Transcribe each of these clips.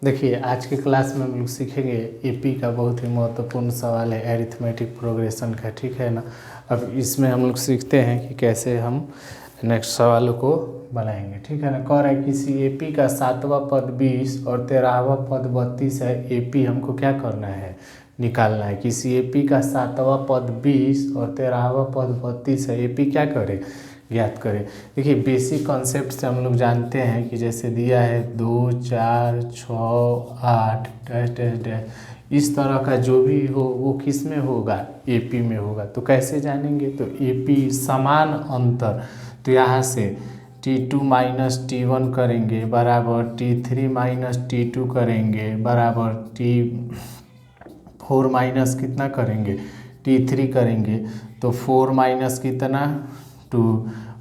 देखिए आज के क्लास में हम लोग सीखेंगे एपी का बहुत ही महत्वपूर्ण सवाल है एरिथमेटिक प्रोग्रेशन का, ठीक है ना। अब इसमें हम लोग सीखते हैं कि कैसे हम नेक्स्ट सवालों को बनाएंगे, ठीक है ना। कह रहा है किसी एपी का 7वां पद 20 और 13वां पद 32 है। एपी हमको क्या करना है, निकालना है। किसी एपी का 7वां पद 20 और 13वां पद 32 है। एपी क्या करे, ज्ञात करें। देखिए बेसिक कॉन्सेप्ट से हम लोग जानते हैं कि जैसे दिया है 2 4 6 8 डैश डैश डैश, इस तरह का जो भी हो वो किस में होगा, एपी में होगा। तो कैसे जानेंगे, तो एपी समान अंतर, तो यहाँ से T2 माइनस T1 करेंगे बराबर T3 माइनस T2 करेंगे बराबर T4 माइनस कितना करेंगे, T3 करेंगे। तो 4 माइनस कितना 2,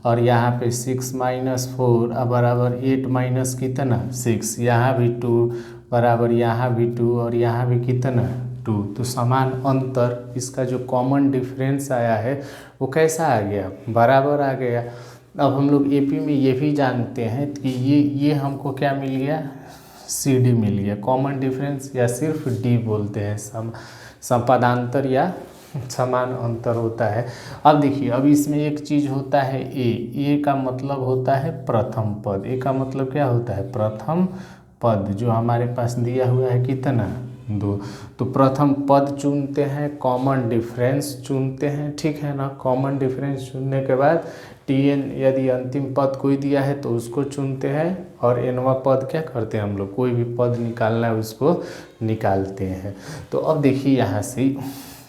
और यहाँ पे 6 माइनस 4 बराबर 8 माइनस कितना 6, यहाँ भी 2 बराबर यहाँ भी 2 और यहाँ भी कितना 2। तो समान अंतर, इसका जो कॉमन डिफरेंस आया है वो कैसा आ गया, बराबर आ गया। अब हम लोग एपी में ये भी जानते हैं कि ये हमको क्या मिल गया, सी डी मिल गया, कॉमन डिफरेंस या सिर्फ डी बोलते हैं, संपादांतर या समान अंतर होता है। अब देखिए अब इसमें एक चीज़ होता है ए का मतलब होता है प्रथम पद। ए का मतलब क्या होता है, प्रथम पद, जो हमारे पास दिया हुआ है कितना 2। तो प्रथम पद चुनते हैं, कॉमन डिफरेंस चुनते हैं, ठीक है ना। कॉमन डिफरेंस चुनने के बाद टीएन यदि अंतिम पद कोई दिया है तो उसको चुनते हैं, और एनवा पद क्या करते हैं हम लोग, कोई भी पद निकालना है उसको निकालते हैं। तो अब देखिए यहाँ से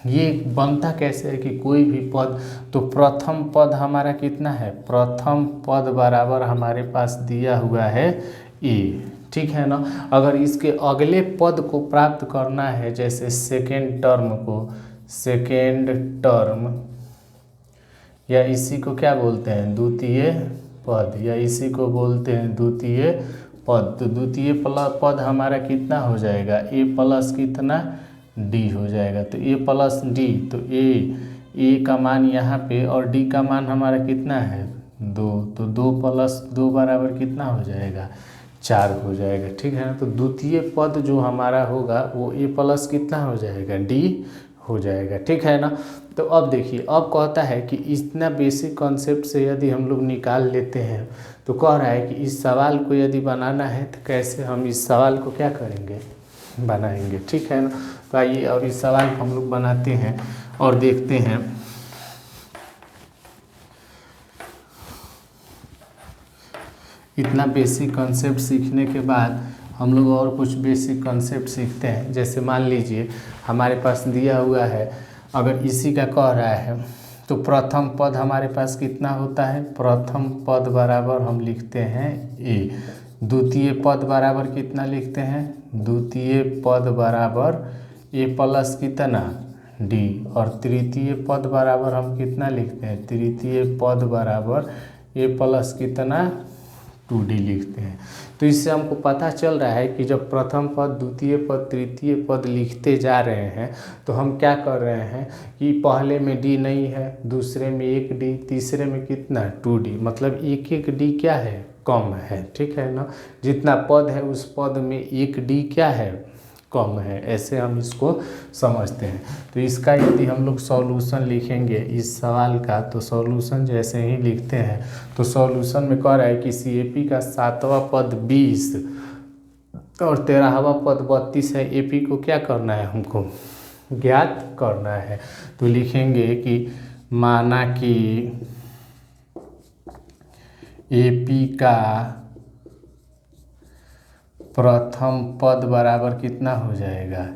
ये बनता कैसे है कि कोई भी पद, तो प्रथम पद हमारा कितना है, प्रथम पद बराबर हमारे पास दिया हुआ है ए, ठीक है ना। अगर इसके अगले पद को प्राप्त करना है, जैसे सेकेंड टर्म को, सेकेंड टर्म या इसी को क्या बोलते हैं द्वितीय पद, या इसी को बोलते हैं द्वितीय पद। तो द्वितीय पद हमारा कितना हो जाएगा, ए प्लस कितना डी हो जाएगा। तो ए प्लस डी, तो ए का मान यहाँ पे और डी का मान हमारा कितना है 2, तो 2 प्लस 2 बराबर कितना हो जाएगा 4 हो जाएगा, ठीक है ना। तो द्वितीय पद जो हमारा होगा वो ए प्लस कितना हो जाएगा डी हो जाएगा, ठीक है ना। तो अब देखिए अब कहता है कि इतना बेसिक कॉन्सेप्ट से यदि हम लोग निकाल लेते हैं, तो कह रहा है कि इस सवाल को यदि बनाना है तो कैसे हम इस सवाल को क्या करेंगे, बनाएंगे, ठीक है ना। तो आइए अब इस सवाल को हम लोग बनाते हैं और देखते हैं। इतना बेसिक कॉन्सेप्ट सीखने के बाद हम लोग और कुछ बेसिक कॉन्सेप्ट सीखते हैं। जैसे मान लीजिए हमारे पास दिया हुआ है, अगर इसी का कह रहा है, तो प्रथम पद हमारे पास कितना होता है, प्रथम पद बराबर हम लिखते हैं ए, द्वितीय पद बराबर कितना लिखते हैं, द्वितीय पद बराबर ए प्लस कितना डी, और तृतीय पद बराबर हम कितना लिखते हैं, तृतीय पद बराबर ए प्लस कितना 2d लिखते हैं। तो इससे हमको पता चल रहा है कि जब प्रथम पद द्वितीय पद तृतीय पद लिखते जा रहे हैं तो हम क्या कर रहे हैं कि पहले में d नहीं है, दूसरे में 1d, तीसरे में कितना 2d, मतलब एक एक d क्या है, कम है, ठीक है ना। जितना पद है उस पद में 1d क्या है, कम है, ऐसे हम इसको समझते हैं। तो इसका यदि हम लोग सॉल्यूशन लिखेंगे इस सवाल का, तो सॉल्यूशन जैसे ही लिखते हैं तो सॉल्यूशन में कह रहा है कि सीएपी का 7वां पद 20 और 13वां पद 32 है। एपी को क्या करना है, हमको ज्ञात करना है। तो लिखेंगे कि माना कि एपी का प्रथम पद बराबर कितना हो जाएगा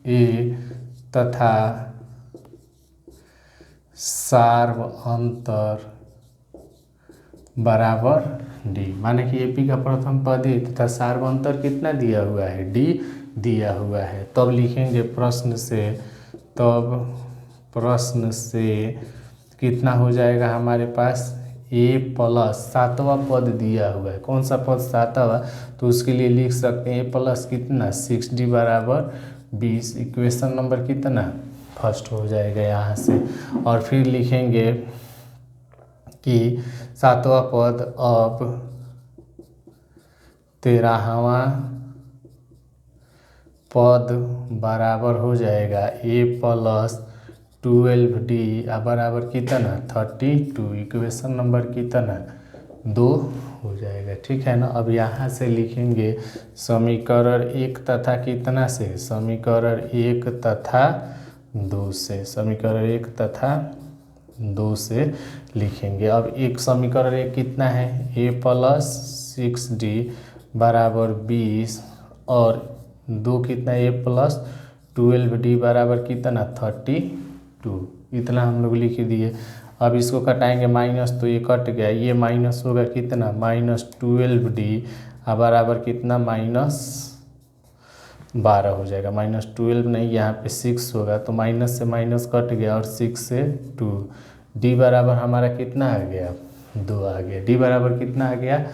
ए, तथा सार्वअंतर बराबर डी। माने कि एपी का प्रथम पद ए तथा सार्वअंतर कितना दिया हुआ है, डी दिया हुआ है। तब लिखेंगे प्रश्न से, तब प्रश्न से कितना हो जाएगा हमारे पास ए प्लस 7वां पद दिया हुआ है, कौन सा पद 7वां, तो उसके लिए लिख सकते हैं ए प्लस कितना 6d बराबर 20। इक्वेशन नंबर कितना फर्स्ट हो जाएगा यहाँ से। और फिर लिखेंगे कि 7वां पद अब 13वां पद बराबर हो जाएगा a प्लस 12d बराबर कितना 32। इक्वेशन नंबर कितना 2 हो जाएगा। ठीक है ना। अब यहाँ से लिखेंगे समीकरण 1 तथा कितना से, समीकरण 1 तथा 2 से, समीकरण 1 तथा 2 से लिखेंगे। अब एक समीकरण 1 कितना है a प्लस 6d बराबर 20 और 2 कितना a प्लस 12d बराबर कितना 32। इतना हम लोग लिख दिए। अब इसको कटाएंगे माइनस, तो ये कट गया, ये माइनस होगा कितना -12d बराबर कितना -12 हो जाएगा। -12 नहीं, यहाँ पे 6 होगा, तो माइनस से माइनस कट गया और 6 से 2, d बराबर हमारा कितना आ गया 2 आ गया। d बराबर कितना आ गया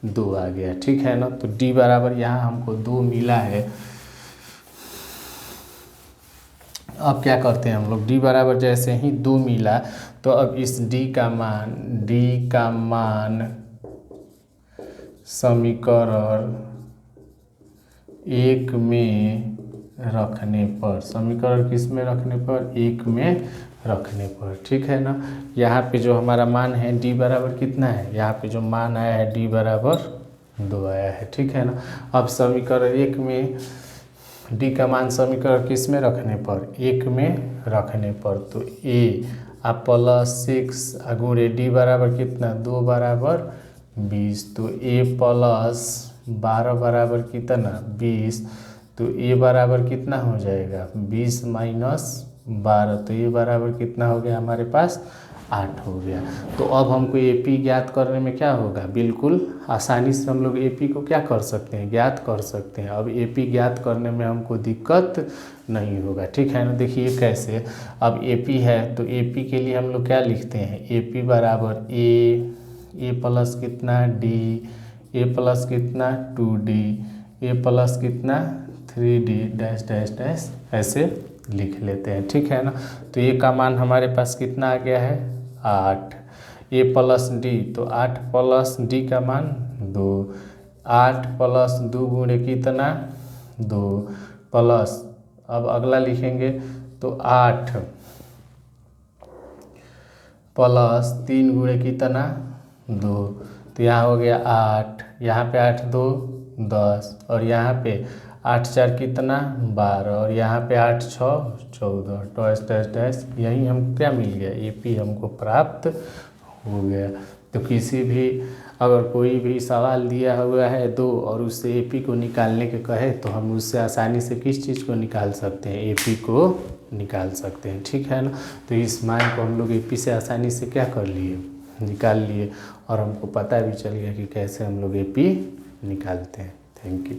2 आ गया। ठीक है ना। तो d बराबर यहाँ हमको 2 मिला है। अब क्या करते हैं हम लोग, d बराबर जैसे ही 2 मिला तो अब इस d का मान समीकरण 1 में रखने पर, समीकरण किस में रखने पर 1 में रखने पर। ठीक है ना। यहाँ पे जो हमारा मान है d बराबर कितना है, यहाँ पे जो मान आया है d बराबर 2 आया है। ठीक है ना। अब समीकरण 1 में d का मान समीकरण किस में रखने पर 1 में रखने पर, तो a प्लस 6 गुणे d बराबर कितना 2 बराबर 20, तो a प्लस 12 बराबर कितना 20, तो a बराबर कितना हो जाएगा 20 माइनस 12, तो ये बराबर कितना हो गया हमारे पास 8 हो गया। तो अब हमको AP ज्ञात करने में क्या होगा, बिल्कुल आसानी से हम लोग AP को क्या कर सकते हैं, ज्ञात कर सकते हैं। अब AP ज्ञात करने में हमको दिक्कत नहीं होगा। ठीक है ना। देखिए कैसे, अब AP है तो AP के लिए हम लोग क्या लिखते हैं, AP बराबर a प्लस कितना d, a प्लस कितना 2d, a प्लस कितना 3d डैश डैश डैश ऐसे लिख लेते हैं। ठीक है ना। तो a का मान हमारे पास कितना आ गया है 8, a प्लस d, तो 8 प्लस d का मान 2, 8 प्लस 2 गुणे कितना 2 प्लस, अब अगला लिखेंगे तो 8 प्लस 3 गुणे कितना 2, तो यहाँ हो गया 8, यहाँ पे 8 2 10 और यहाँ पे 8 4 कितना 12 और यहाँ पे 8 6 14 डैश डैश डैश, यही हम क्या मिल गया AP हमको प्राप्त हो गया। तो किसी भी अगर कोई भी सवाल दिया हुआ है 2 और उससे AP को निकालने के कहे तो हम उससे आसानी से किस चीज़ को निकाल सकते हैं, AP को निकाल सकते हैं। ठीक है ना। तो इस मान को हम लोग AP से आसानी से क्या कर लिए, निकाल लिए, और हमको पता भी चल गया कि कैसे हम लोग AP निकालते हैं। Thank you.